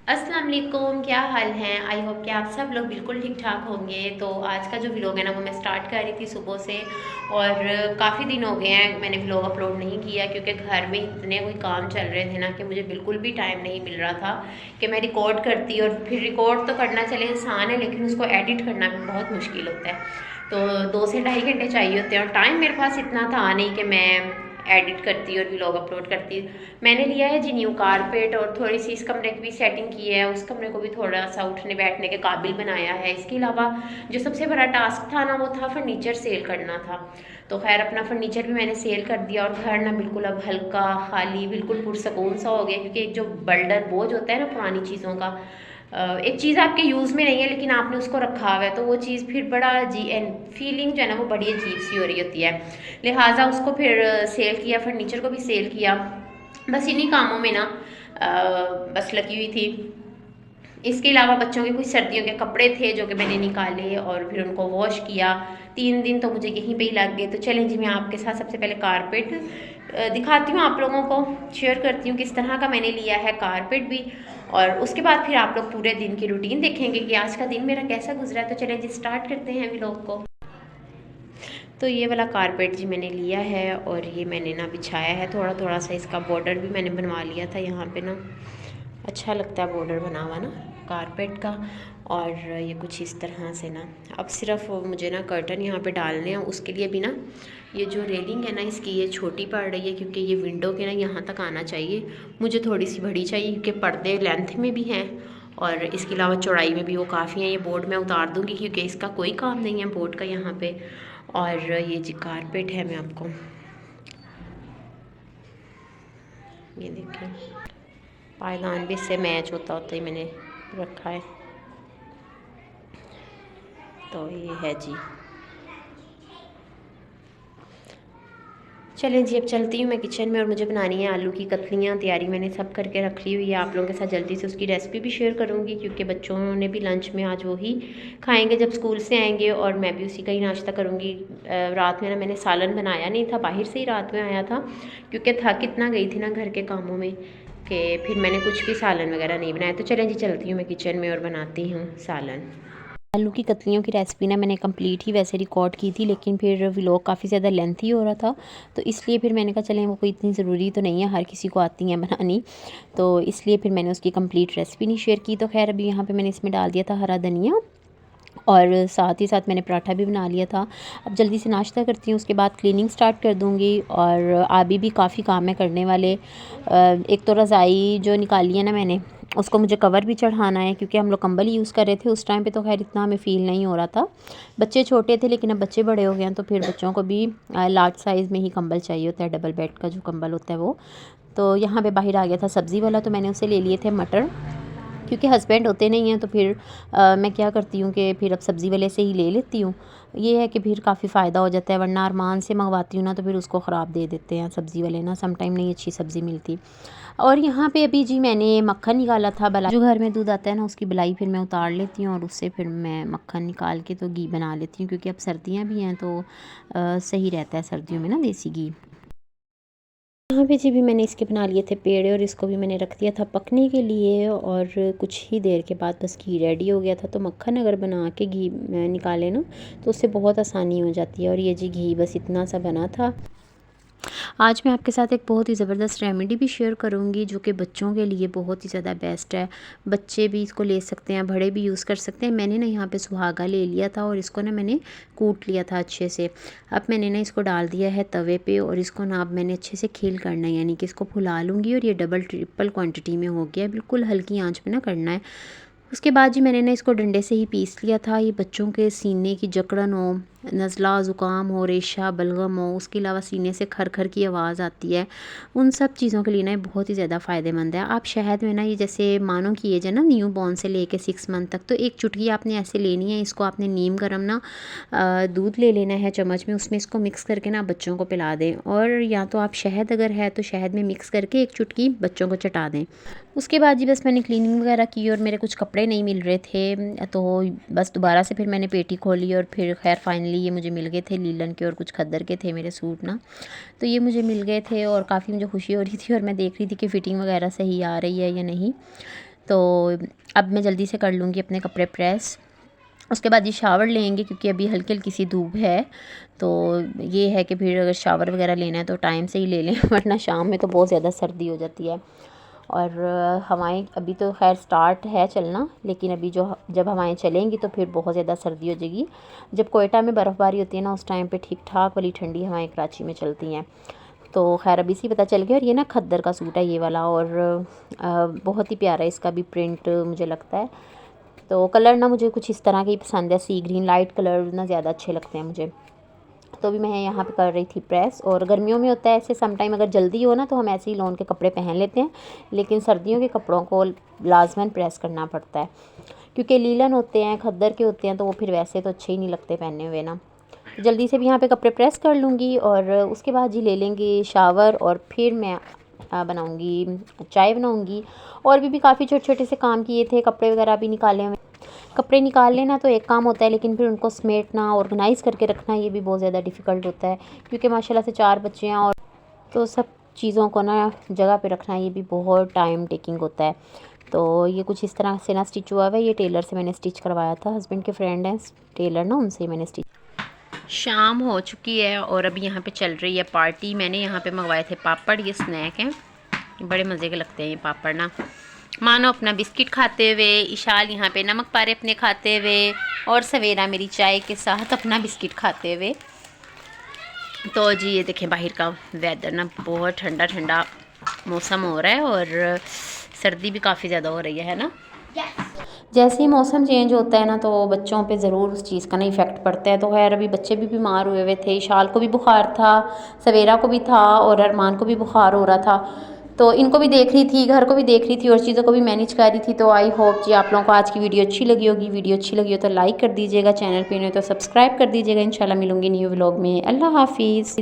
अस्सलाम वालेकुम, क्या हाल हैं। आई होप कि आप सब लोग बिल्कुल ठीक ठाक होंगे। तो आज का जो व्लॉग है ना वो मैं स्टार्ट कर रही थी सुबह से। और काफ़ी दिन हो गए हैं मैंने व्लॉग अपलोड नहीं किया क्योंकि घर में इतने कोई काम चल रहे थे ना कि मुझे बिल्कुल भी टाइम नहीं मिल रहा था कि मैं रिकॉर्ड करती। और फिर रिकॉर्ड तो करना चले आसान है लेकिन उसको एडिट करना भी बहुत मुश्किल होता है। तो 2 से ढाई घंटे चाहिए होते हैं और टाइम मेरे पास इतना था नहीं कि मैं एडिट करती और व्लॉग अपलोड करती। मैंने लिया है जी न्यू कारपेट और थोड़ी सी इस कमरे की भी सेटिंग की है, उस कमरे को भी थोड़ा सा उठने बैठने के काबिल बनाया है। इसके अलावा जो सबसे बड़ा टास्क था ना वो था फर्नीचर सेल करना था। तो खैर अपना फर्नीचर भी मैंने सेल कर दिया और घर ना बिल्कुल अब हल्का खाली बिल्कुल पुरसकून सा हो गया क्योंकि एक जो बल्डर बोझ होता है ना पुरानी चीज़ों का, एक चीज़ आपके यूज़ में नहीं है लेकिन आपने उसको रखा हुआ है तो वो चीज़ फिर बड़ा जी एंड फीलिंग जो है ना वो बड़ी अजीब सी हो रही होती है। लिहाजा उसको फिर सेल किया, फर्नीचर को भी सेल किया। बस इन्हीं कामों में ना बस लगी हुई थी। इसके अलावा बच्चों के कुछ सर्दियों के कपड़े थे जो कि मैंने निकाले और फिर उनको वॉश किया। 3 दिन तो मुझे यहीं पे ही लग गए। तो चलें जी मैं आपके साथ सबसे पहले कारपेट दिखाती हूँ, आप लोगों को शेयर करती हूँ किस तरह का मैंने लिया है कारपेट भी। और उसके बाद फिर आप लोग पूरे दिन की रूटीन देखेंगे कि आज का दिन मेरा कैसा गुजरा है। तो चलें जी स्टार्ट करते हैं व्लॉग को। तो ये वाला कारपेट जी मैंने लिया है और ये मैंने ना बिछाया है। थोड़ा थोड़ा सा इसका बॉर्डर भी मैंने बनवा लिया था यहाँ पे ना, अच्छा लगता है बॉर्डर बना हुआ ना कारपेट का। और ये कुछ इस तरह से ना, अब सिर्फ मुझे ना कर्टन यहाँ पे डालने हैं। उसके लिए भी ना ये जो रेलिंग है ना इसकी ये छोटी पड़ रही है क्योंकि ये विंडो के ना यहाँ तक आना चाहिए, मुझे थोड़ी सी बड़ी चाहिए क्योंकि पर्दे लेंथ में भी हैं और इसके अलावा चौड़ाई में भी वो काफ़ी है। ये बोर्ड मैं उतार दूँगी क्योंकि इसका कोई काम नहीं है बोर्ड का यहाँ पे। और ये जी कारपेट है, मैं आपको ये देखिए पायदान भी इससे मैच होता होता ही मैंने रखा है। तो ये है जी। चलें जी अब चलती हूँ मैं किचन में और मुझे बनानी है आलू की कतलियाँ। तैयारी मैंने सब करके रख ली हुई है, आप लोगों के साथ जल्दी से उसकी रेसिपी भी शेयर करूँगी क्योंकि बच्चों ने भी लंच में आज वही खाएंगे जब स्कूल से आएंगे और मैं भी उसी का ही नाश्ता करूँगी। रात में ना मैंने सालन बनाया नहीं था, बाहर से ही रात में आया था क्योंकि थक इतना गई थी ना घर के कामों में कि फिर मैंने कुछ भी सालन वगैरह नहीं बनाया। तो चलें जी चलती हूँ मैं किचन में और बनाती हूँ सालन। आलू की कतलियों की रेसिपी ना मैंने कंप्लीट ही वैसे रिकॉर्ड की थी लेकिन फिर व्लॉग काफ़ी ज़्यादा लेंथी हो रहा था तो इसलिए फिर मैंने कहा चलें वो कोई इतनी ज़रूरी तो नहीं है, हर किसी को आती हैं बनानी, तो इसलिए फिर मैंने उसकी कंप्लीट रेसिपी नहीं शेयर की। तो खैर अभी यहाँ पे मैंने इसमें डाल दिया था हरा धनिया और साथ ही साथ मैंने पराठा भी बना लिया था। अब जल्दी से नाश्ता करती हूँ, उसके बाद क्लीनिंग स्टार्ट कर दूँगी। और अभी भी काफ़ी काम है करने वाले। एक तो रज़ाई जो निकाली है ना मैंने उसको मुझे कवर भी चढ़ाना है क्योंकि हम लोग कंबल यूज़ कर रहे थे उस टाइम पे, तो खैर इतना हमें फ़ील नहीं हो रहा था। बच्चे छोटे थे लेकिन अब बच्चे बड़े हो गए हैं तो फिर बच्चों को भी लार्ज साइज़ में ही कंबल चाहिए होता है, डबल बेड का जो कंबल होता है वो। तो यहाँ पे बाहर आ गया था सब्ज़ी वाला तो मैंने उसे ले लिए थे मटर, क्योंकि हस्बैंड होते नहीं हैं तो फिर मैं क्या करती हूँ कि फिर अब सब्ज़ी वाले से ही ले लेती हूँ। ये है कि फिर काफ़ी फ़ायदा हो जाता है, वरना अरमान से मंगवाती हूँ ना तो फिर उसको ख़राब दे देते हैं सब्ज़ी वाले ना, सम टाइम नहीं अच्छी सब्ज़ी मिलती। और यहाँ पे अभी जी मैंने मक्खन निकाला था, बला जो घर में दूध आता है ना उसकी बलाई फिर मैं उतार लेती हूँ और उससे फिर मैं मक्खन निकाल के तो घी बना लेती हूँ क्योंकि अब सर्दियाँ भी हैं तो सही रहता है सर्दियों में ना देसी घी। यहाँ पे जी भी मैंने इसके बना लिए थे पेड़े और इसको भी मैंने रख दिया था पकने के लिए और कुछ ही देर के बाद बस घी रेडी हो गया था। तो मक्खन अगर बना के घी निकाले ना तो उससे बहुत आसानी हो जाती है। और ये जी घी बस इतना सा बना था। आज मैं आपके साथ एक बहुत ही ज़बरदस्त रेमेडी भी शेयर करूंगी जो कि बच्चों के लिए बहुत ही ज़्यादा बेस्ट है। बच्चे भी इसको ले सकते हैं, बड़े भी यूज़ कर सकते हैं। मैंने ना यहाँ पे सुहागा ले लिया था और इसको ना मैंने कूट लिया था अच्छे से। अब मैंने ना इसको डाल दिया है तवे पे और इसको ना अब मैंने अच्छे से खील करना है, यानी कि इसको फुला लूँगी। और ये डबल ट्रिपल क्वान्टिटी में हो गया, बिल्कुल हल्की आँच पर ना करना है। उसके बाद जी मैंने ना इसको डंडे से ही पीस लिया था। ये बच्चों के सीने की जकड़न हो, नज़ला ज़ुकाम हो, रेशा बलगम हो, उसके अलावा सीने से खर खर की आवाज़ आती है, उन सब चीज़ों के लिए ना ये बहुत ही ज़्यादा फ़ायदेमंद है। आप शहद में ना ये जैसे मानो कि एज है ना न्यू बॉर्न से लेके 6 मंथ तक, तो एक चुटकी आपने ऐसे लेनी है। इसको आपने नीम गर्म ना दूध ले लेना है चम्मच में, उसमें इसको मिक्स करके ना बच्चों को पिला दें। और या तो आप शहद अगर है तो शहद में मिक्स करके एक चुटकी बच्चों को चटा दें। उसके बाद जी बस मैंने क्लीनिंग वगैरह की और मेरे कुछ कपड़े नहीं मिल रहे थे तो बस दोबारा से फिर मैंने पेटी खोली और फिर खैर फाइनली ये मुझे मिल गए थे लीलन के और कुछ खद्दर के थे मेरे सूट ना, तो ये मुझे मिल गए थे और काफ़ी मुझे खुशी हो रही थी। और मैं देख रही थी कि फ़िटिंग वगैरह सही आ रही है या नहीं। तो अब मैं जल्दी से कर लूँगी अपने कपड़े प्रेस। उसके बाद ये शावर लेंगे क्योंकि अभी हल्की हल्की सी धूप है। तो ये है कि फिर अगर शावर वगैरह लेना है तो टाइम से ही ले लें वरना शाम में तो बहुत ज़्यादा सर्दी हो जाती है। और हवाएं अभी तो खैर स्टार्ट है चलना, लेकिन अभी जब हवाएं चलेंगी तो फिर बहुत ज़्यादा सर्दी हो जाएगी। जब कोयटा में बर्फ़बारी होती है ना, उस टाइम पे ठीक ठाक वाली ठंडी हवाएं कराची में चलती हैं। तो खैर अभी से पता चल गया। और ये ना खद्दर का सूट है ये वाला, और बहुत ही प्यारा इसका भी प्रिंट मुझे लगता है। तो कलर ना मुझे कुछ इस तरह के ही पसंद है, सी ग्रीन लाइट कलर ना ज़्यादा अच्छे लगते हैं मुझे। तो भी मैं यहाँ पे कर रही थी प्रेस। और गर्मियों में होता है ऐसे समटाइम अगर जल्दी हो ना तो हम ऐसे ही लॉन के कपड़े पहन लेते हैं, लेकिन सर्दियों के कपड़ों को लाजमन प्रेस करना पड़ता है क्योंकि लीलन होते हैं, खद्दर के होते हैं, तो वो फिर वैसे तो अच्छे ही नहीं लगते पहने हुए ना। जल्दी से भी यहाँ पे कपड़े प्रेस कर लूँगी और उसके बाद जी ले लेंगे शावर और फिर मैं बनाऊँगी चाय बनाऊँगी। और भी काफ़ी छोटे छोटे से काम किए थे, कपड़े वगैरह भी निकाले हुए। कपड़े निकाल लेना तो एक काम होता है, लेकिन फिर उनको समेटना ऑर्गेनाइज़ करके रखना ये भी बहुत ज़्यादा डिफ़िकल्ट होता है क्योंकि माशाल्लाह से 4 बच्चे हैं, और तो सब चीज़ों को ना जगह पे रखना ये भी बहुत टाइम टेकिंग होता है। तो ये कुछ इस तरह से ना स्टिच हुआ हुआ है। ये टेलर से मैंने स्टिच करवाया था, हस्बैंड के फ्रेंड हैं टेलर ना, उनसे मैंने स्टिच। शाम हो चुकी है और अभी यहाँ पे चल रही है पार्टी। मैंने यहाँ पे मंगवाए थे पापड़, ये स्नैक हैं, बड़े मज़े के लगते हैं ये पापड़ ना। मानो अपना बिस्किट खाते हुए, इशाल यहाँ पे नमक पारे अपने खाते हुए, और सवेरा मेरी चाय के साथ अपना बिस्किट खाते हुए। तो जी ये देखें बाहर का वेदर ना बहुत ठंडा ठंडा मौसम हो रहा है और सर्दी भी काफ़ी ज़्यादा हो रही है ना। जैसे ही मौसम चेंज होता है ना तो बच्चों पे ज़रूर उस चीज़ का ना इफ़ेक्ट पड़ता है। तो खैर अभी बच्चे भी बीमार हुए हुए थे, इशाल को भी बुखार था, सवेरा को भी था और अरमान को भी बुखार हो रहा था। तो इनको भी देख रही थी, घर को भी देख रही थी और चीज़ों को भी मैनेज कर रही थी। तो आई होप जी आप लोगों को आज की वीडियो अच्छी लगी होगी। वीडियो अच्छी लगी हो तो लाइक कर दीजिएगा, चैनल पे नहीं हो तो सब्सक्राइब कर दीजिएगा। इंशाल्लाह मिलूंगी न्यू व्लॉग में। अल्लाह हाफिज़।